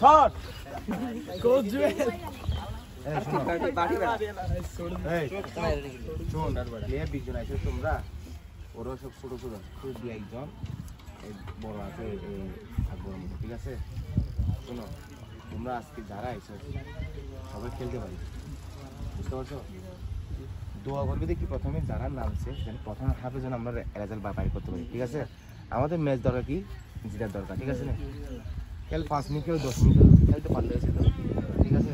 Shot coach Jewel তোমরা ওরা সব ছোট ছোট দুই একজন বড় আছে আকবর মতো, ঠিক আছে? শোনো, তোমরা আজকে যারা এসো সবাই খেলতে পারি, বুঝতে পারছো? দোয়া করবে দেখি প্রথমে যারা নামছে প্রথম হাফে যেন আমরা রেজাল্ট বাইর করতে পারি, ঠিক আছে? আমাদের ম্যাচ দরকার কি জিতার দরকার, ঠিক আছে? না খেল 5 মিনিট খেলো 10 মিনিট খেলতে পারলে হয়েছে তো, ঠিক আছে?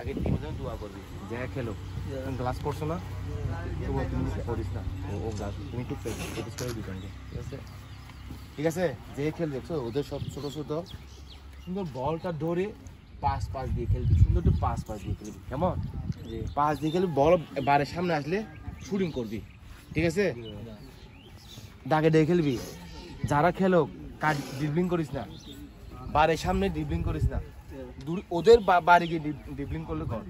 আগে টিমের জন্য দোয়া করবি যে খেলো, তুমি ক্লাস করছো না তবুও তুমি করিস না, ও ক্লাস তুমি একটু প্র্যাকটিস করে দিতে, ঠিক আছে? ঠিক আছে, যে খেল দেখছো ওদের সব ছোটো ছোটো সুন্দর বলটা ধরে পাস দিয়ে খেলবি, সুন্দর একটু পাস দিয়ে খেলবি, কেমন? পাস দিয়ে খেলবি, বল বারের সামনে আসলে শুটিং করবি, ঠিক আছে? দাগে দিয়ে খেলবি, যারা খেলো ড্রিবলিং করিস না, বারের সামনে ড্রিবলিং করিস না, ওদের বাড়ি গিয়ে ড্রিবলিং করলে কর,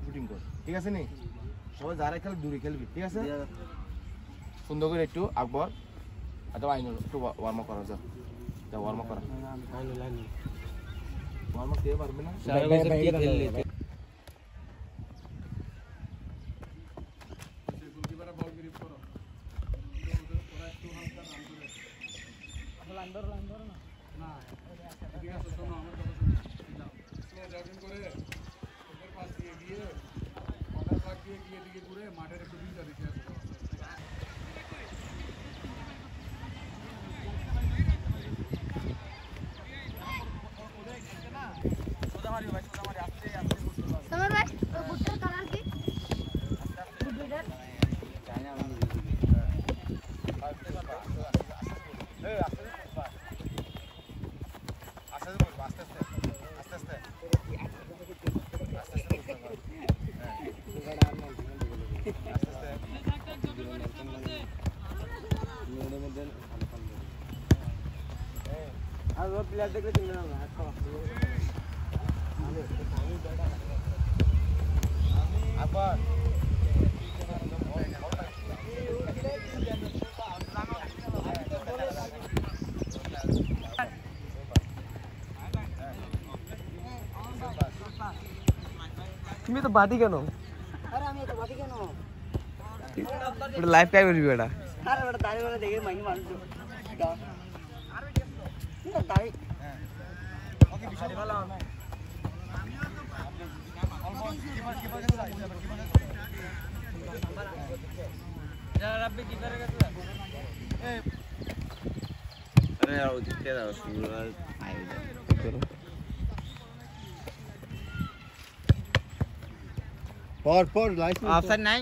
শুটিং কর, ঠিক আছে? নি সবাই যারা খেলো দূরে খেলবি, ঠিক আছে? সুন্দর করে একটু আকবর অথবা আইনুল একটু ওয়ার্ম আপ করা, যাও ওয়ার্ম আপ করা, ওয়ার্ম আপ দিয়ে পারবে না? প্লেয়ার দেখলে চিনবে না আবার তুমি তো বাদি কেন? আরে আমি তো বাদি কেন? এটা লাইভ টাইম করবি এটা। আরে বড় দাড়ি বড় দেখে মাইনি মানুষ দা আরে কি দাড়ি ওকে বিশাল ভালো না আমিও তো অলমোস্ট কিপার যারা রাব্বি কিপারে গেছে এই আরে আর দিতে দাও শুরু আই করো পর লাইসেন্স অফসাইড নাই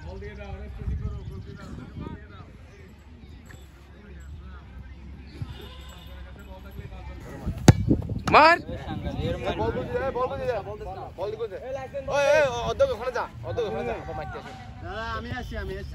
বল দিয়ে দাও রেস্ট করো গোল দিয়ে দাও মার আমি আসি মারিস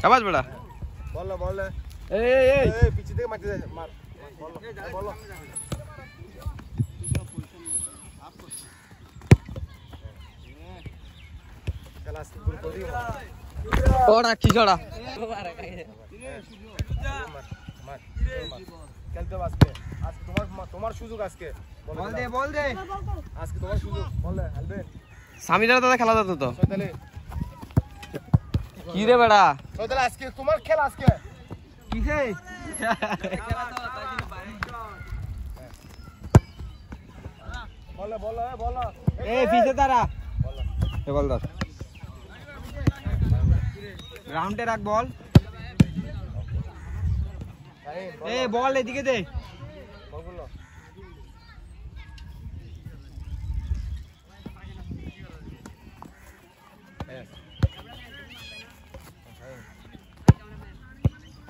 আওয়াজ বড়া বল এই পিছে থেকে মারতে যায় মার বল ক্লাস গুলো করি ওরা কি জড়া খেলতে আজকে তোমার সুযোগ আজকে বল দে আজকে তোমার সুযোগ বল আলবেন সামিরা দাদা খেলা দাও তো সৈতালি কি রে বেড়া সৈতালি আজকে তোমার খেলা আজকে কি হে খেলা তো তাই জন্য বাইরে বল এই পিছে দাঁড়া বল দাও রাউন্ডে রাখ বল এ বল এদিকে দে বলগুলো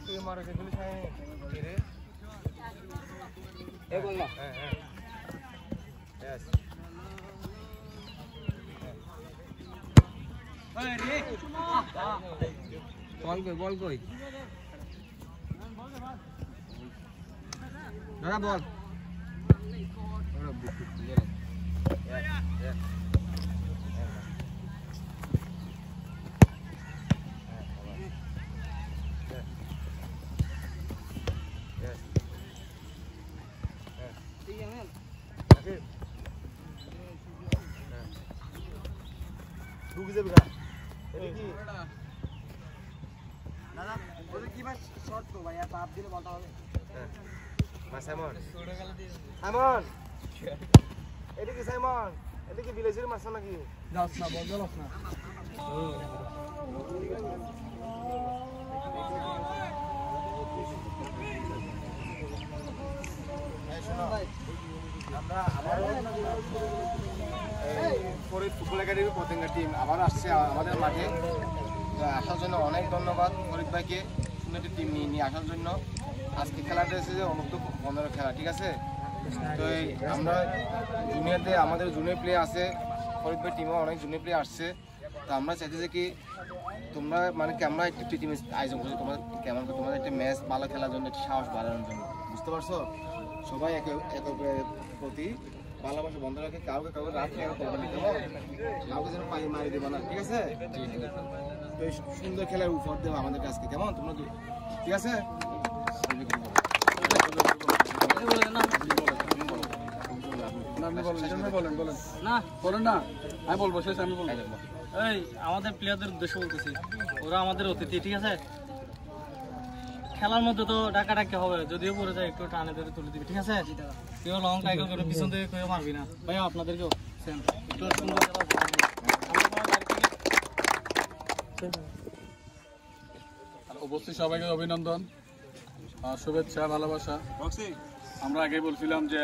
তুই মারো সেগুলি ছাই রে এ বল না হ্যাঁ यस বল কই দাদা বল ঢুকে যাবে না এটা কি দাদা ওদের কি ভাই শর্ট তো ভাই এত আপ দিলে বলতে হবে সাইমন সাইমন এটা কি সাইমন এটা কি বিলেজের মাছ নাকি যাস না বল যাস না আমরা আবার Farid football academy Patenga team আবার আসছে আমাদের মাঠে তো আসার জন্য অনেক ধন্যবাদ ফরিদ ভাইকে সুন্দর একটি টিম নিয়ে আসার জন্য আজকে খেলাটা এসেছে যে অনূর্ধ্ব 15 খেলা ঠিক আছে তো আমরা জুনিয়রদের আমাদের জুনিয়র প্লেয়ার আছে ফরিদ ভাই টিমও অনেক জুনিয়র প্লেয়ার আসছে তো আমরা চাইতেছি কি তোমরা মানে কি আমরা একটি টিম আয়োজন করছি তোমাদের কেমন করে তোমাদের একটা ম্যাচ ভালো খেলার জন্য একটি সাহস বাড়ানোর জন্য বুঝতে পারছো সবাই একে প্রতি ভালোবাসা বন্ধ রাখে কাউকে রাত খেয়াল করবে না কাউকে যেন পায়ে মারি দেবো না ঠিক আছে তো সুন্দর খেলার উপহার দেবো আমাদের কাছকে কেমন তোমরা ঠিক আছে না বলেন না আমি বলবো শেষ আমি বলবো এই আমাদের প্লেয়ারদের উদ্দেশ্য বলতেছি ওরা আমাদের অতিথি ঠিক আছে খেলার মধ্যে তো ডাকাডাকি হবে যদিও পড়ে যায় একটু টানে ধরে তুলে দিবি ঠিক আছে কেউ লং টাইকেল করে পিছন থেকে কেউ মারবি না ভাই আপনাদেরকেও সেম একটু সুন্দর উপস্থিত সবাইকে অভিনন্দন শুভেচ্ছা ভালোবাসা আমরা আগে বলছিলাম যে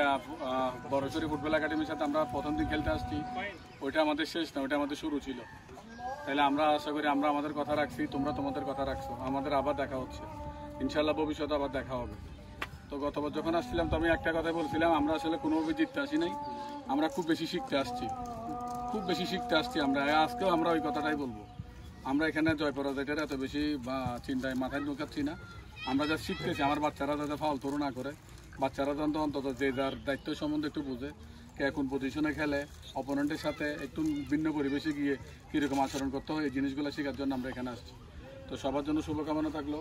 বড়ছড়ি ফুটবল একাডেমির সাথে আমরা প্রথম দিন খেলতে আসছি ওইটা আমাদের শেষ না ওইটা আমাদের শুরু ছিল তাহলে আমরা আশা করি আমরা আমাদের কথা রাখছি তোমরা তোমাদের কথা রাখছো আমাদের আবার দেখা হচ্ছে ইনশাল্লাহ ভবিষ্যতে আবার দেখা হবে তো গতবার যখন আসছিলাম তো আমি একটা কথা বলছিলাম আমরা আসলে কোনোভাবে জিততে আসি নাই আমরা খুব বেশি শিখতে আসছি আমরা আজকেও আমরা ওই কথাটাই বলবো আমরা এখানে জয় পরাজয়টার এত বেশি চিন্তায় মাথায় ঢুকাচ্ছি না আমরা যা শিখতেছি আমার বাচ্চারা যাতে ফাউল তরু না করে বাচ্চারা যেন অন্তত যে যার দায়িত্ব সম্বন্ধে একটু বুঝে কে কোন পজিশনে খেলে অপোনেন্টের সাথে একটু ভিন্ন পরিবেশে গিয়ে কীরকম আচরণ করতে হয় এই জিনিসগুলো শেখার জন্য আমরা এখানে আসছি তো সবার জন্য শুভকামনা থাকলো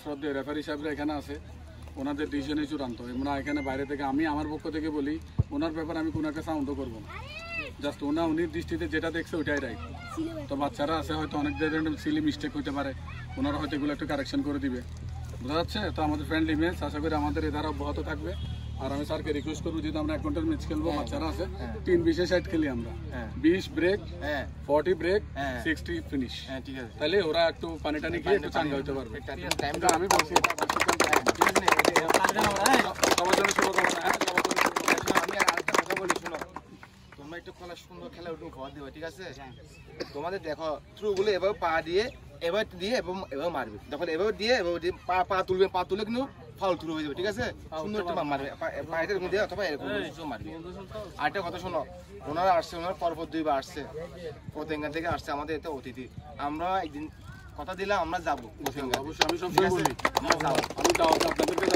শ্রদ্ধেয় রেফারি সাহেবরা এখানে আছে ওনাদের ডিসিশনই চূড়ান্ত আমরা এখানে বাইরে থেকে আমি আমার পক্ষ থেকে বলি ওনার ব্যাপারে আমি কোনো একটা সাউন্ডও করবো না জাস্ট উনির দৃষ্টিতে যেটা দেখছে ওইটাই রাইট তো বাচ্চারা আছে হয়তো অনেক ধরনের সিলি মিস্টেক হতে পারে ওনারা হয়তো এগুলো একটু কারেকশন করে দিবে বোঝা যাচ্ছে তো আমাদের ফ্রেন্ডলি ম্যাচ আশা করি আমাদের এ ধারা অব্যাহত থাকবে আর আমি স্যারকে রিকোয়েস্ট করবো যেহেতু আমরা 1 ঘন্টার ম্যাচ খেলবো বাচ্চারা আছে 3-20 সাইড খেলি আমরা 20 ব্রেক 40 ব্রেক 60 ফিনিশ ঠিক আছে তাহলে ওরা একটু পানি টানি খেয়ে একটু চাঙ্গা হতে পারবে টাইমটা আমি বলছি সবার জন্য শুভকামনা আমি আরেকটা কথা বলি শোনো তোমরা একটু সুন্দর খেলা উঠে ঘর দেবে ঠিক আছে তোমাদের দেখো থ্রুগুলো এভাবে পা দিয়ে এবার দিয়ে এবং এভাবে মারবে যখন এভাবে দিয়ে পা তুলবে পা তুলে কিন্তু ফাউল থ্রু হয়ে যাবে ঠিক আছে সুন্দর একটা মারবে পায়েটা দিয়ে অথবা এরকম মারবে আরেকটা কথা শোনো ওনারা আসছে ওনারা পরপর 2 বার আসছে পতেঙ্গা থেকে আসছে আমাদের এতে অতিথি আমরা একদিন কথা দিলাম আমরা যাবো অবশ্যই আমি সবসময় বলি আমি দাওয়াত আপনাদেরকে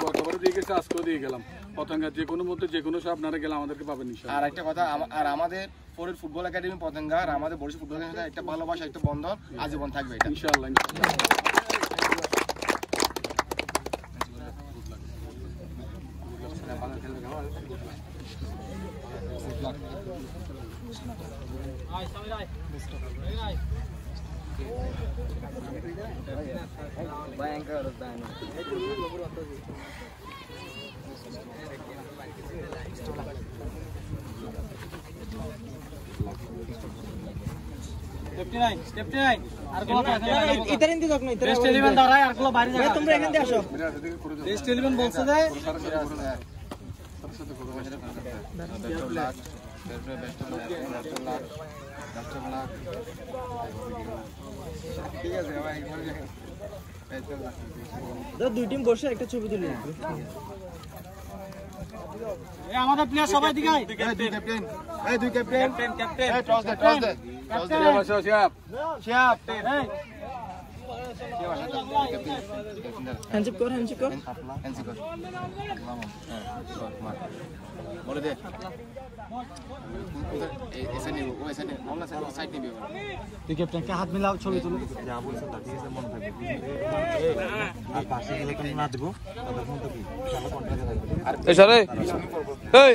গতবারে দিয়ে গেছি আজকেও দিয়ে গেলাম পতঙ্গা যে কোনো মধ্যে যে কোনো সব আপনারা গেলে আমাদেরকে পাবেন আর একটা কথা আর আমাদের ফরিদ ফুটবল একাডেমি পতেঙ্গা আর আমাদের বরিশাল ফুটবল একাডেমি একটা ভালোবাসা একটা বন্ধন আজীবন থাকবে এটা ইনশাআল্লাহ ভয়ঙ্কর দান Step 9 ইতার ইন্দি যাক না ইতার টেস্ট এলিমেন্ট দাঁড়ায় আর গুলো বাইরে যাও তোমরা এখান দিয়ে আসো টেস্ট এলিমেন্ট বলছে যে ঠিক আছে ভাই দুই টিম বসে একটা ছবি তুলি আমাদের প্লেয়ার সবাই দিকে আয় ক্যাপ্টেন এই দুই ক্যাপ্টেন ক্যাপ্টেন এই টস দে শিয়াব শিয়াব হ্যান্ডশেক কর এনসি কর বলে দে ऐसा नहीं वो ऐसा नहीं बोलना साइड नहीं भी তুই ক্যাপ্টেনকে হাত মিলাও ছবি তুলো যা বলছ তা ঠিক আছে মনে থাকবে আর পাশে গেলে তুমি না দেবো তখন তো কি চলো কন্ট্রাক্টে থাকবে আর এসারে এই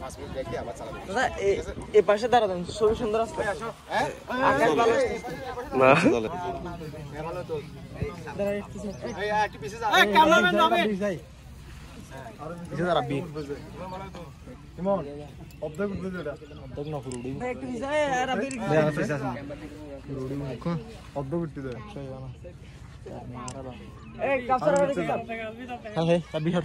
5 মিনিট ব্রেক দিয়ে আবার চালাবো দাদা এই পাশে দাঁড়ান ছবি সুন্দর আসবে হ্যাঁ আকাশ ভালো না ভালো তো দাঁড়া একটু এই একটু পিছে যা এই ক্যামেরাম্যান নামে পিছে যা রাব্বি ইমন অবদক বুঝে এটা অবদক না পুরো ভাই একটু যায় আর আবির পিছে আসেন পুরো মুখ অবদক উঠতে দে সেই বানা এই কাপসার হ্যাঁ হ্যাঁ বিহার